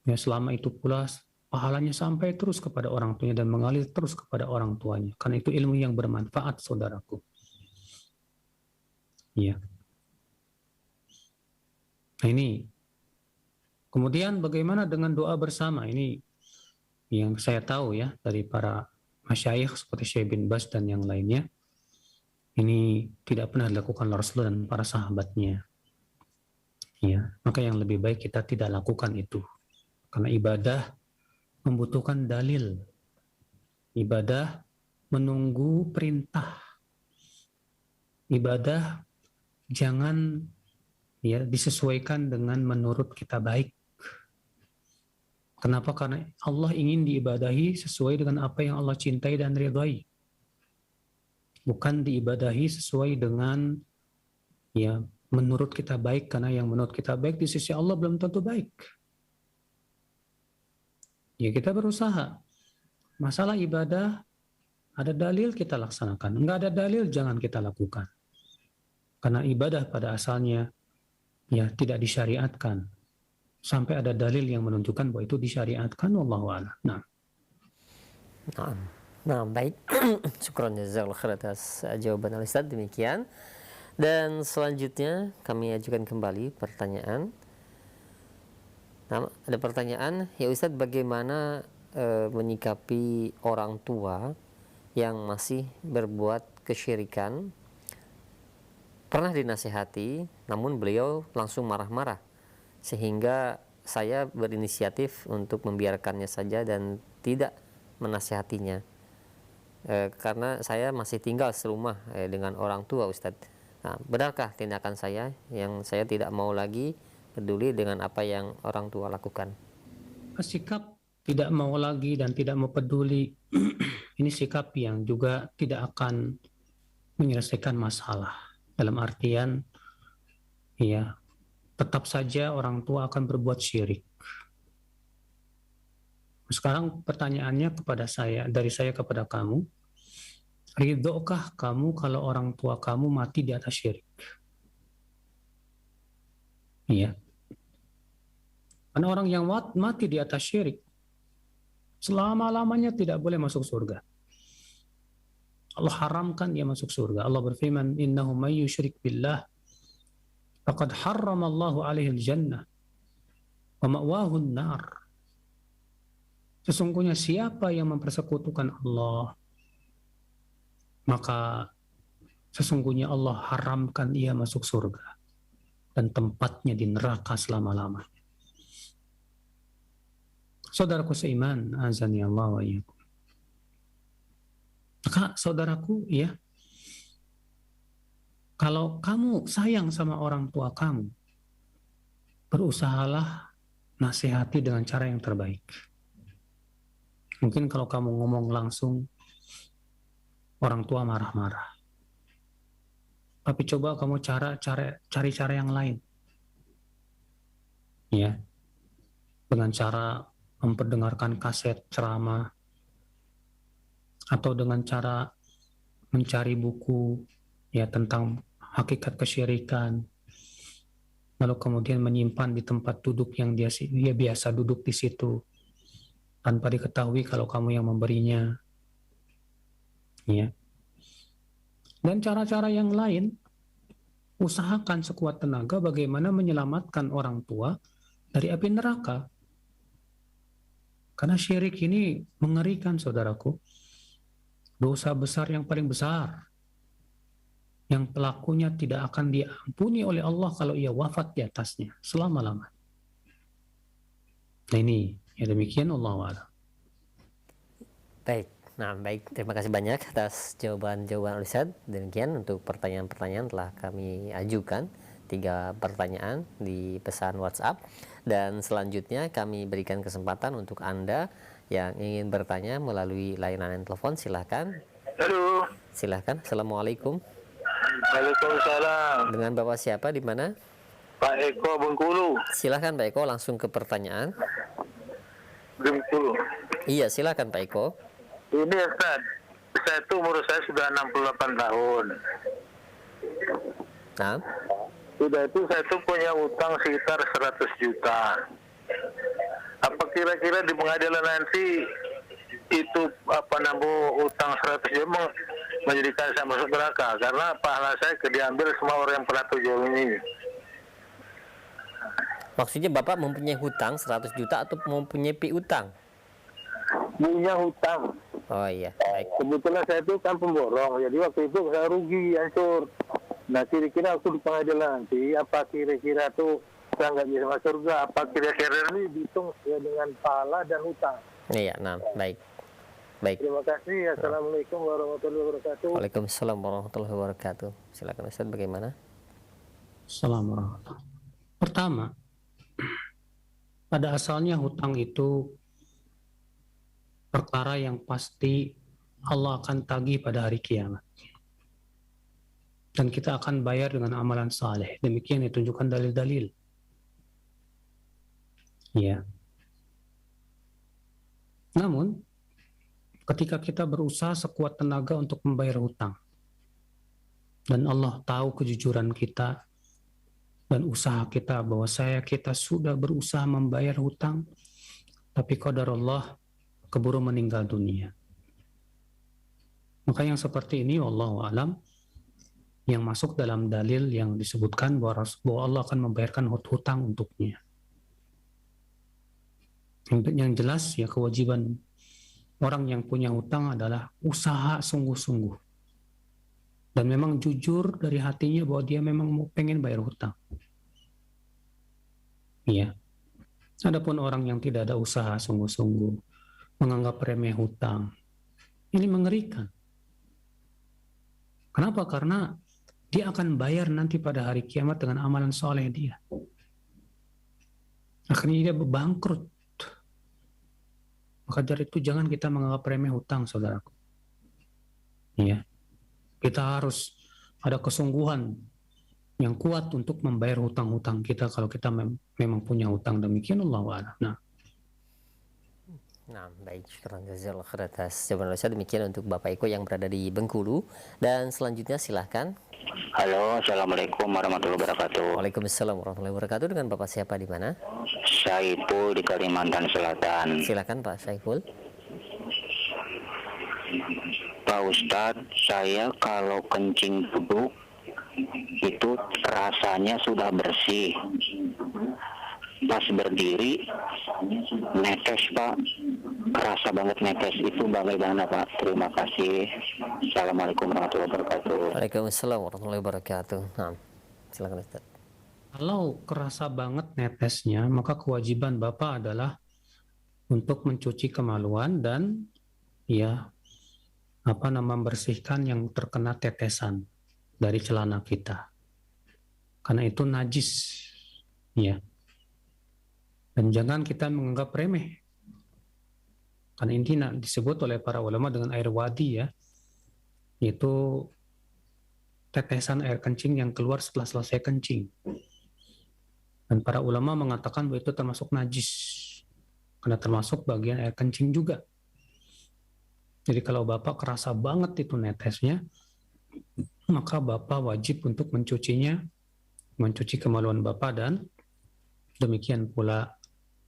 ya selama itu pula pahalanya sampai terus kepada orang tuanya dan mengalir terus kepada orang tuanya. Karena itu ilmu yang bermanfaat, saudaraku. Ya. Nah ini. Kemudian bagaimana dengan doa bersama? Ini yang saya tahu ya dari para masyayikh seperti Syekh bin Baz dan yang lainnya. Ini tidak pernah dilakukan Rasulullah dan para sahabatnya. Ya, maka yang lebih baik kita tidak lakukan itu. Karena ibadah membutuhkan dalil. Ibadah menunggu perintah. Ibadah jangan disesuaikan dengan menurut kita baik. Kenapa? Karena Allah ingin diibadahi sesuai dengan apa yang Allah cintai dan ridhai. Bukan diibadahi sesuai dengan menurut kita baik, karena yang menurut kita baik di sisi Allah belum tentu baik. Ya kita berusaha. Masalah ibadah, ada dalil kita laksanakan. Enggak ada dalil, jangan kita lakukan. Karena ibadah pada asalnya ya tidak disyariatkan. Sampai ada dalil yang menunjukkan bahwa itu disyariatkan, wallahu a'lam. Nah.
Nah, baik. Syukran jazakallahu khair atas jawaban Al-Ustaz, demikian. Dan selanjutnya kami ajukan kembali pertanyaan. Nah, ada pertanyaan, ya Ustaz, bagaimana menyikapi orang tua yang masih berbuat kesyirikan? Pernah dinasihati, namun beliau langsung marah-marah, sehingga saya berinisiatif untuk membiarkannya saja dan tidak menasihatinya. Karena saya masih tinggal serumah dengan orang tua, Ustadz. Nah, benarkah tindakan saya yang saya tidak mau lagi peduli dengan apa yang orang tua lakukan?
Sikap tidak mau lagi dan tidak mau peduli ini sikap yang juga tidak akan menyelesaikan masalah. Dalam artian ya tetap saja orang tua akan berbuat syirik. Sekarang pertanyaannya kepada saya, dari saya kepada kamu, ridhokah kamu kalau orang tua kamu mati di atas syirik? Iya. Karena orang yang mati di atas syirik selama-lamanya tidak boleh masuk surga. Allah haramkan dia masuk surga. Allah berfirman, "Innahu may yusyrik billah faqad harramallahu alaihi al-jannah wa ma'wahu an-nar." Sesungguhnya siapa yang mempersekutukan Allah, maka sesungguhnya Allah haramkan ia masuk surga dan tempatnya di neraka selama-lamanya. Saudaraku seiman, azani Allah wa iyyakum. Maka saudaraku, ya, kalau kamu sayang sama orang tua kamu, berusahalah nasihati dengan cara yang terbaik. Mungkin kalau kamu ngomong langsung, orang tua marah-marah. Tapi coba kamu cari cara yang lain. Ya. Dengan cara memperdengarkan kaset ceramah, atau dengan cara mencari buku ya tentang hakikat kesyirikan, lalu kemudian menyimpan di tempat duduk yang dia biasa duduk di situ tanpa diketahui kalau kamu yang memberinya, ya. Dan cara-cara yang lain, usahakan sekuat tenaga bagaimana menyelamatkan orang tua dari api neraka. Karena syirik ini mengerikan, saudaraku. Dosa besar yang paling besar, yang pelakunya tidak akan diampuni oleh Allah kalau ia wafat di atasnya selama-lamanya. Nah ini, ya demikian, Allahu a'lam.
Baik, nah baik, terima kasih banyak atas jawaban-jawaban Ustaz. Demikian untuk pertanyaan-pertanyaan telah kami ajukan 3 pertanyaan di pesan WhatsApp, dan selanjutnya kami berikan kesempatan untuk Anda yang ingin bertanya melalui layanan telepon. Silahkan.
Halo.
Silahkan. Assalamualaikum.
Waalaikumsalam.
Dengan Bapak siapa, di mana?
Pak Eko, Bengkulu.
Silahkan Pak Eko, langsung ke pertanyaan.
Bengkulu.
Iya, silahkan Pak Eko.
Ini Ustaz, saya tuh umur saya sudah 68 tahun.
Nah,
Sudah itu saya tuh punya utang sekitar 100 juta. Apa kira-kira di pengadilan nanti itu nambah utang 100 juta menjadikan saya masuk neraka? Karena pahala saya diambil semua orang yang pernah tujuh ini.
maksudnya Bapak mempunyai hutang 100 juta atau mempunyai piutang?
Punya hutang.
Oh iya, baik.
Kebetulan saya itu kan pemborong, jadi waktu itu saya rugi, hancur. Nah, kira-kira aku di pengadilan nanti, apa kira-kira tuh saya nggak bisa masuk surga? Apa kira-kira ini dihitung ya dengan pahala dan hutang?
Iya, nah, baik. Baik.
Terima kasih. Assalamualaikum warahmatullahi wabarakatuh.
Waalaikumsalam warahmatullahi wabarakatuh. Silakan Ustaz, bagaimana?
Assalamualaikum. Pertama, pada asalnya hutang itu perkara yang pasti Allah akan tagih pada hari kiamat. Dan kita akan bayar dengan amalan saleh. Demikian ditunjukkan dalil-dalil. Ya. Namun, ketika kita berusaha sekuat tenaga untuk membayar hutang, dan Allah tahu kejujuran kita dan usaha kita bahwa kita sudah berusaha membayar hutang, tapi qadar Allah keburu meninggal dunia. Maka yang seperti ini, wallahu alam, yang masuk dalam dalil yang disebutkan bahwa Allah akan membayarkan hutang untuknya. Yang jelas ya, kewajiban orang yang punya hutang adalah usaha sungguh-sungguh dan memang jujur dari hatinya bahwa dia memang mau pengen bayar hutang. Iya. Adapun orang yang tidak ada usaha sungguh-sungguh, menganggap remeh hutang, ini mengerikan. Kenapa? Karena dia akan bayar nanti pada hari kiamat dengan amalan soleh dia. Akhirnya dia bangkrut. Maka dari itu jangan kita menganggap remeh hutang, saudaraku. Ya, kita harus ada kesungguhan yang kuat untuk membayar hutang-hutang kita kalau kita memang punya hutang. Demikian Allah.
Nah, baik, syukran jazakallahu khair atas jawaban Ustaz. Demikian untuk Bapak Eko yang berada di Bengkulu. Dan selanjutnya silahkan.
Halo, assalamualaikum warahmatullahi wabarakatuh.
Waalaikumsalam warahmatullahi wabarakatuh. Dengan Bapak siapa di mana?
Syaiful di Kalimantan Selatan.
Silakan Pak Syaiful.
Pak Ustadz, saya kalau kencing duduk itu rasanya sudah bersih. Pas berdiri netes Pak, kerasa banget netes. Itu bagaimana Pak? Terima kasih. Assalamualaikum warahmatullahi wabarakatuh.
Waalaikumsalam warahmatullahi wabarakatuh. Nah, silakan Ustaz.
Kalau kerasa banget netesnya, maka kewajiban Bapak adalah untuk mencuci kemaluan dan membersihkan yang terkena tetesan dari celana kita. Karena itu najis. Ya. Dan jangan kita menganggap remeh. Karena ini disebut oleh para ulama dengan air wadi ya, yaitu tetesan air kencing yang keluar setelah selesai kencing. Dan para ulama mengatakan bahwa itu termasuk najis, karena termasuk bagian air kencing juga. Jadi kalau Bapak kerasa banget itu netesnya, maka Bapak wajib untuk mencucinya, mencuci kemaluan Bapak, dan demikian pula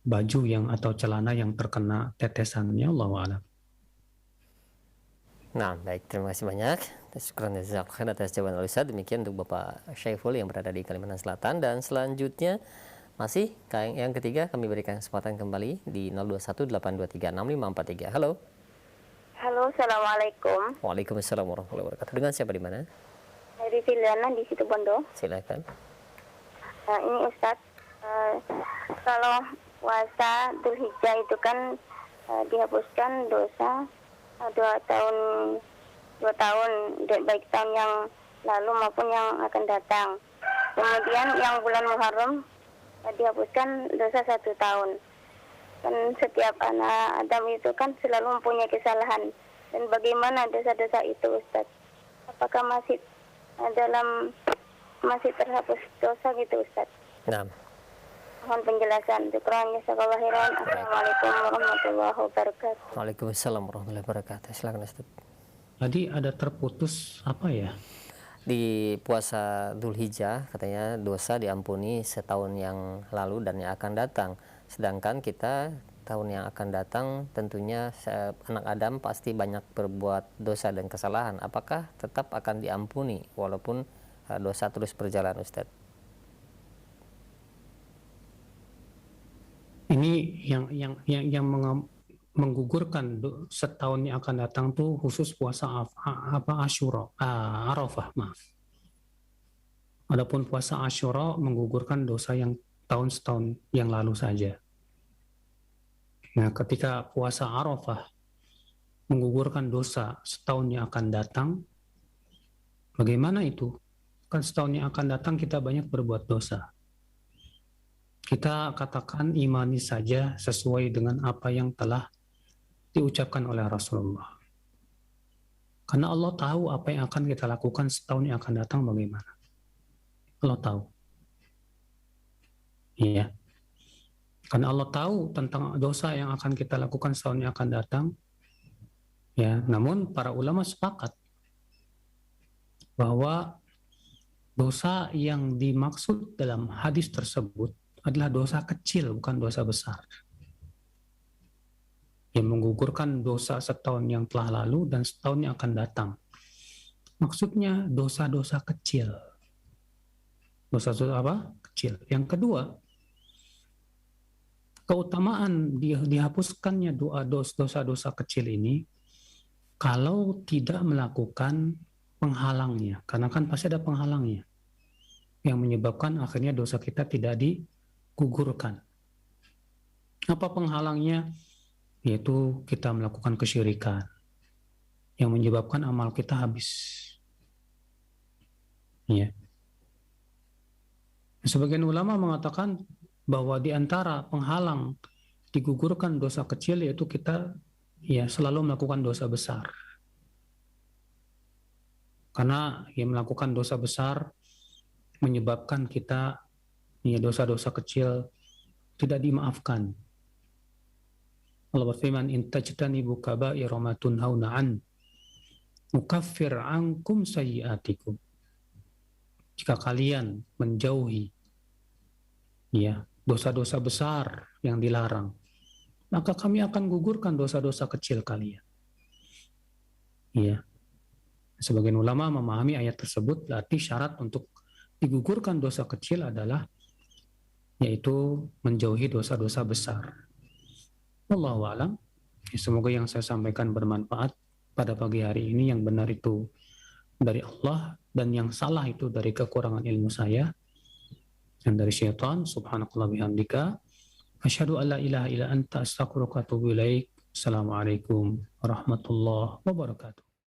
baju atau celana yang terkena tetesannya. Allahu a'lam.
Nah, baik, terima kasih banyak. Syukran jazakallahu atas jawaban Ustaz. Demikian untuk Bapak Syaiful yang berada di Kalimantan Selatan. Dan selanjutnya masih yang ketiga kami berikan kesempatan kembali di 0218236543. Halo.
Halo, assalamualaikum.
Waalaikumsalam warahmatullahi wabarakatuh. Dengan siapa di mana?
Dari Filiana di Situbondo.
Silakan.
Ini Ustadz, kalau puasa Dzulhijjah itu kan dihapuskan dosa 2 tahun, baik tahun yang lalu maupun yang akan datang. Kemudian yang bulan Muharram dihapuskan dosa 1 tahun. Dan setiap anak Adam itu kan selalu mempunyai kesalahan. Dan bagaimana dosa-dosa itu, Ustadz? Apakah masih terhapus dosa gitu, Ustadz?
Nah.
Mohon penjelasan. Jazakallahu khairan. Assalamualaikum warahmatullahi wabarakatuh.
Waalaikumsalam warahmatullahi wabarakatuh. Silakan Ustaz.
Tadi ada terputus apa ya?
Di puasa Dzulhijjah katanya dosa diampuni setahun yang lalu dan yang akan datang. Sedangkan kita tahun yang akan datang tentunya anak Adam pasti banyak berbuat dosa dan kesalahan. Apakah tetap akan diampuni walaupun dosa terus berjalan, Ustaz?
Ini yang menggugurkan setahun yang akan datang tuh khusus puasa Asyura, Arafah, maaf. Adapun puasa Asyura menggugurkan dosa yang setahun yang lalu saja. Nah, ketika puasa Arafah menggugurkan dosa setahun yang akan datang, bagaimana itu? Kan setahun yang akan datang kita banyak berbuat dosa. Kita katakan imani saja sesuai dengan apa yang telah diucapkan oleh Rasulullah. Karena Allah tahu apa yang akan kita lakukan setahun yang akan datang bagaimana. Allah tahu. Iya. Karena Allah tahu tentang dosa yang akan kita lakukan setahun yang akan datang. Ya, namun para ulama sepakat bahwa dosa yang dimaksud dalam hadis tersebut adalah dosa kecil, bukan dosa besar. Yang menggugurkan dosa setahun yang telah lalu dan setahun yang akan datang. Maksudnya dosa-dosa kecil. Dosa-dosa apa? Kecil. Yang kedua, keutamaan dihapuskannya dosa-dosa kecil ini kalau tidak melakukan penghalangnya, karena kan pasti ada penghalangnya yang menyebabkan akhirnya dosa kita tidak digugurkan. Apa penghalangnya? Yaitu kita melakukan kesyirikan yang menyebabkan amal kita habis. Ya. Sebagian ulama mengatakan bahwa di antara penghalang digugurkan dosa kecil yaitu kita selalu melakukan dosa besar. Karena melakukan dosa besar menyebabkan kita dosa-dosa kecil tidak dimaafkan. Allah berfirman, "In tajtanibu kaba'ira ma tunhauna an, nukaffir ankum sayyi'atikum." Jika kalian menjauhi dosa-dosa besar yang dilarang, maka kami akan gugurkan dosa-dosa kecil kalian. Sebagian ulama memahami ayat tersebut berarti syarat untuk digugurkan dosa kecil adalah yaitu menjauhi dosa-dosa besar. Wallahu a'lam. Semoga yang saya sampaikan bermanfaat pada pagi hari ini. Yang benar itu dari Allah dan yang salah itu dari kekurangan ilmu saya dan dari syaitan. Subhanakallah bihamdika asyhadu an la ilaha illa anta astaghfiruka wa atubu ilaik. Assalamualaikum warahmatullahi wabarakatuh.